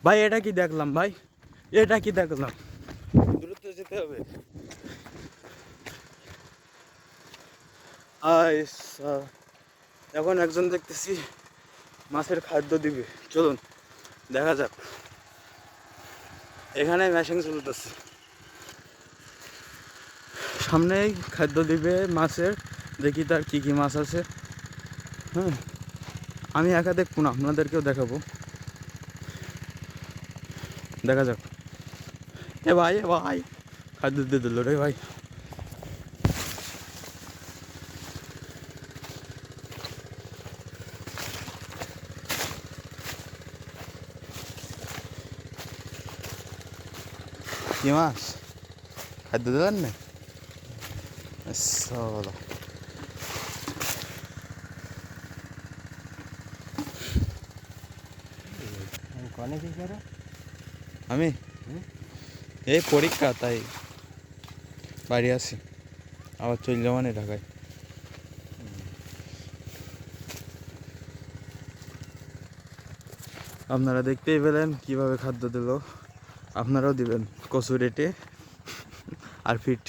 ভাই এটা কি দেখলাম ভাই, এটা কি দেখলাম, দ্রুত যেতে হবে। এখন একজন দেখতেছি মাছের খাদ্য দিবে, চলুন দেখা যাক। এখানে মেশিন চলতেছে, সামনেই খাদ্য দিবে মাছের, দেখি তার কি কি মাছ আছে। হ্যাঁ, আমি একা দেখবো না, আপনাদেরকেও দেখাবো, দেখা যাক। এ ভাই, এ ভাই, খাদ্য দিয়ে দিল রে ভাই। কি মাছ খাদ্য দিলেন না? চলো আমি এই পরীক্ষা, তাই বাড়ি আছি, আবার চলে যাওয়া নেই ঢাকায়। আপনারা দেখতেই পেলেন কিভাবে খাদ্য দিল, আপনারাও দিবেন কচু রেটে আর ফিট।